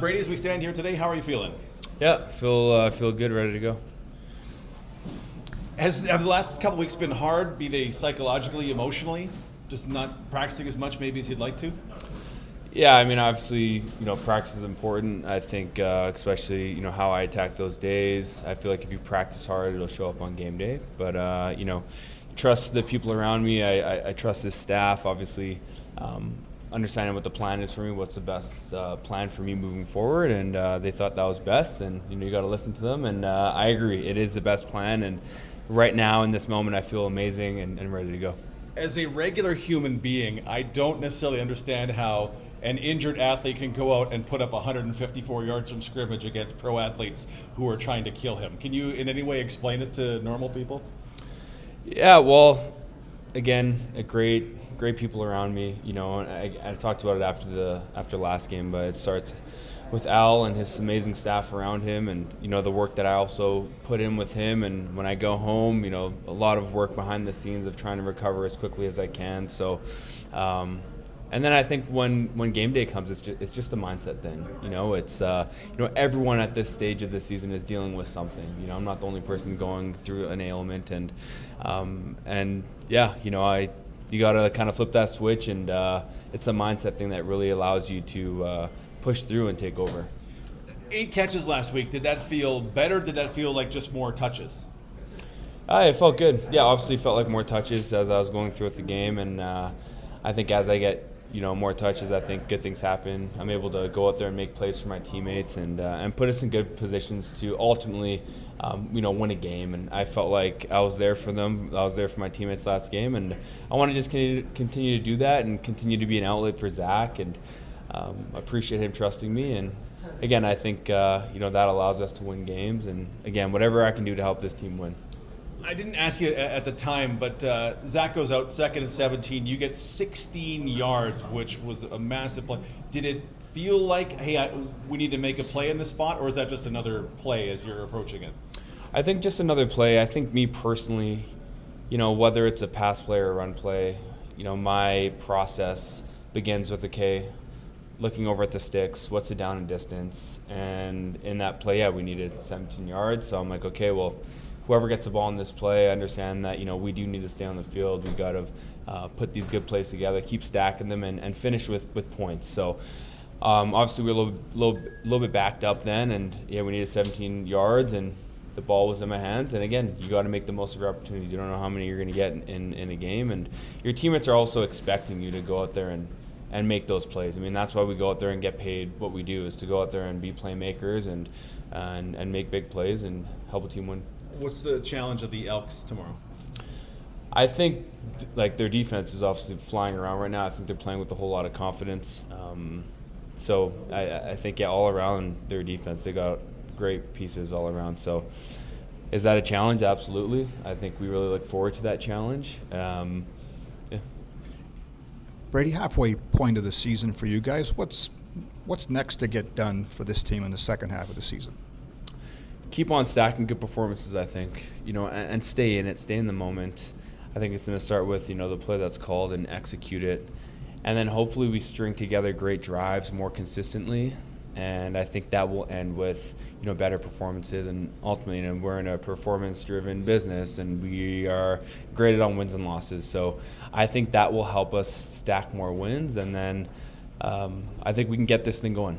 Brady, as we stand here today, how are you feeling? Yeah, feel good, ready to go. Have the last couple weeks been hard, be they psychologically, emotionally? Just not practicing as much maybe as you'd like to? Yeah, I mean, obviously, practice is important. I think, especially, how I attack those days. I feel like if you practice hard, it'll show up on game day. But, trust the people around me. I trust this staff, obviously, understanding what the plan is for me, what's the best plan for me moving forward. And they thought that was best. And, you got to listen to them. And I agree. It is the best plan. And right now, in this moment, I feel amazing and ready to go. As a regular human being, I don't necessarily understand how an injured athlete can go out and put up 154 yards from scrimmage against pro athletes who are trying to kill him. Can you in any way explain it to normal people? Yeah, well, again, great people around me. I talked about it after last game, but it starts with Al and his amazing staff around him, and the work that I also put in with him. And when I go home, a lot of work behind the scenes of trying to recover as quickly as I can. So. And then I think when game day comes, it's just a mindset thing. It's everyone at this stage of the season is dealing with something. I'm not the only person going through an ailment, and yeah, you gotta kind of flip that switch, and it's a mindset thing that really allows you to push through and take over. 8 catches last week. Did that feel better? Did that feel like just more touches? It felt good. Yeah, obviously felt like more touches as I was going through the game, and I think as I get more touches, I think good things happen. I'm able to go out there and make plays for my teammates and put us in good positions to ultimately, win a game. And I felt like I was there for them. I was there for my teammates last game, and I want to just continue to do that and continue to be an outlet for Zach. And I appreciate him trusting me. And again, I think that allows us to win games. And again, whatever I can do to help this team win. I didn't ask you at the time, but Zach goes out 2nd and 17. You get 16 yards, which was a massive play. Did it feel like, hey, we need to make a play in this spot, or is that just another play as you're approaching it? I think just another play. I think me personally, whether it's a pass play or a run play, my process begins with, okay, looking over at the sticks, what's the down and distance? And in that play, we needed 17 yards. So I'm like, okay, well, whoever gets the ball in this play, I understand that, we do need to stay on the field. We've got to put these good plays together, keep stacking them, and finish with points. So obviously we're a little bit backed up then, and we needed 17 yards, and the ball was in my hands. And again, you got to make the most of your opportunities. You don't know how many you're going to get in a game, and your teammates are also expecting you to go out there and make those plays. I mean, that's why we go out there and get paid what we do, is to go out there and be playmakers and make big plays and help a team win. What's the challenge of the Elks tomorrow? I think their defense is obviously flying around right now. I think they're playing with a whole lot of confidence. So I think all around their defense, they got great pieces all around. So is that a challenge? Absolutely. I think we really look forward to that challenge. Yeah. Brady, halfway point of the season for you guys. What's next to get done for this team in the second half of the season? Keep on stacking good performances, I think, and stay in it, stay in the moment. I think it's going to start with, the play that's called and execute it. And then hopefully we string together great drives more consistently. And I think that will end with, better performances. And ultimately, we're in a performance-driven business, and we are graded on wins and losses. So I think that will help us stack more wins. And then I think we can get this thing going.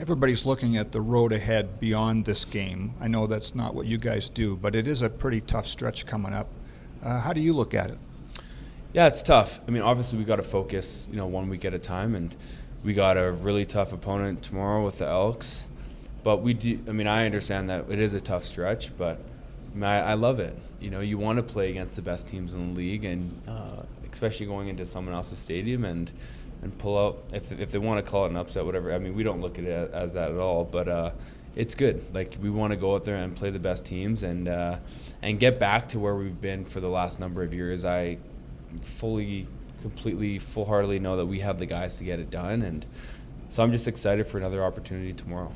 Everybody's looking at the road ahead beyond this game. I know that's not what you guys do, but it is a pretty tough stretch coming up. How do you look at it? Yeah, it's tough. I mean, obviously we got to focus, 1 week at a time, and we got a really tough opponent tomorrow with the Elks. But we do. I mean, I understand that it is a tough stretch, but I love it. You want to play against the best teams in the league, and especially going into someone else's stadium and pull out, if they want to call it an upset, whatever. I mean, we don't look at it as that at all, but it's good. We want to go out there and play the best teams and get back to where we've been for the last number of years. I completely, full-heartedly know that we have the guys to get it done, and so I'm just excited for another opportunity tomorrow.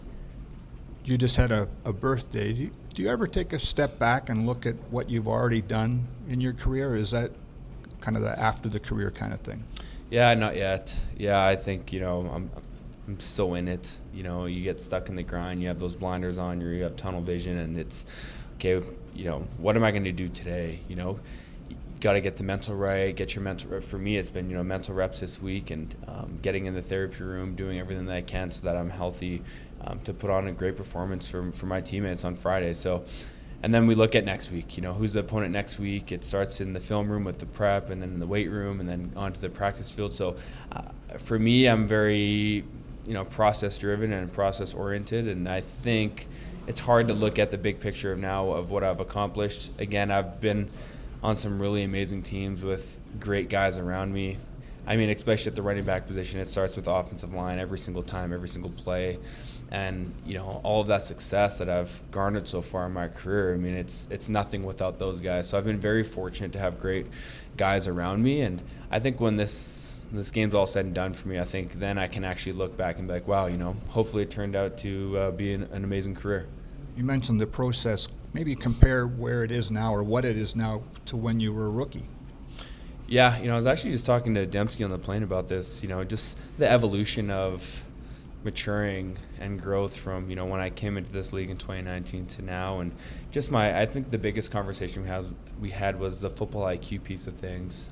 You just had a birthday. Do you ever take a step back and look at what you've already done in your career, or is that kind of the after the career kind of thing? Yeah, not yet. Yeah, I think, I'm I'm so in it. You know, you get stuck in the grind. You have those blinders on. You have tunnel vision, and it's okay. You know, what am I going to do today? You know, you got to get the mental right. Get your mental. For me, it's been mental reps this week, and getting in the therapy room, doing everything that I can so that I'm healthy to put on a great performance for my teammates on Friday. So. And then we look at next week, who's the opponent next week. It starts in the film room with the prep, and then in the weight room, and then onto the practice field. So for me, I'm very, process-driven and process-oriented, and I think it's hard to look at the big picture now of what I've accomplished. Again, I've been on some really amazing teams with great guys around me. I mean, especially at the running back position, it starts with the offensive line every single time, every single play. And, all of that success that I've garnered so far in my career, I mean, it's nothing without those guys. So I've been very fortunate to have great guys around me. And I think when this game's all said and done for me, I think then I can actually look back and be like, wow, hopefully it turned out to be an amazing career. You mentioned the process. Maybe compare where it is now or what it is now to when you were a rookie. Yeah, I was actually just talking to Dembski on the plane about this, just the evolution of maturing and growth from, when I came into this league in 2019 to now. And just I think the biggest conversation we had was the football IQ piece of things.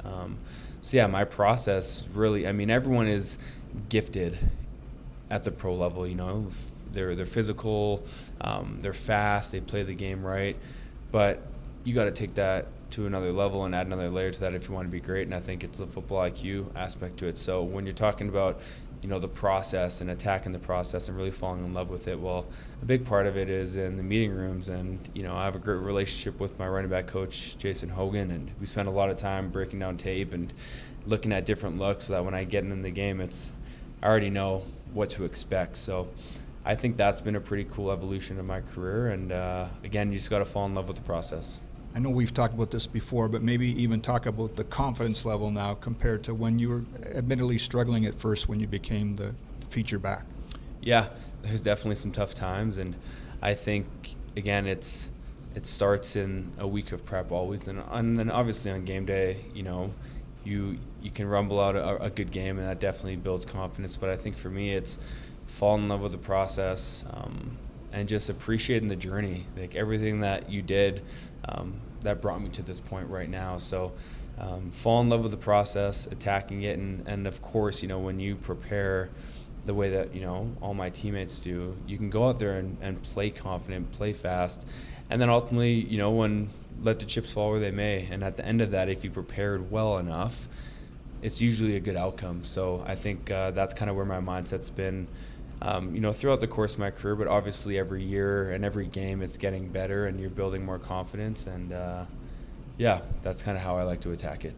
So yeah, my process really, everyone is gifted at the pro level, they're physical, they're fast, they play the game right, but you got to take that to another level and add another layer to that if you want to be great. And I think it's the football IQ aspect to it. So when you're talking about the process and attacking the process and really falling in love with it, well, a big part of it is in the meeting rooms. And I have a great relationship with my running back coach, Jason Hogan, and we spend a lot of time breaking down tape and looking at different looks so that when I get in the game, I already know what to expect. So I think that's been a pretty cool evolution of my career. And again, you just got to fall in love with the process. I know we've talked about this before, but maybe even talk about the confidence level now compared to when you were admittedly struggling at first when you became the feature back. Yeah, there's definitely some tough times, and I think, again, it starts in a week of prep always, and then obviously on game day, you can rumble out a good game, and that definitely builds confidence. But I think for me, it's falling in love with the process and just appreciating the journey, like everything that you did that brought me to this point right now. So fall in love with the process, attacking it, and of course, when you prepare the way that all my teammates do, you can go out there and play confident, play fast, and then ultimately, when let the chips fall where they may. And at the end of that, if you prepared well enough, it's usually a good outcome. So I think that's kind of where my mindset's been. Throughout the course of my career, but obviously every year and every game it's getting better and you're building more confidence, and that's kind of how I like to attack it.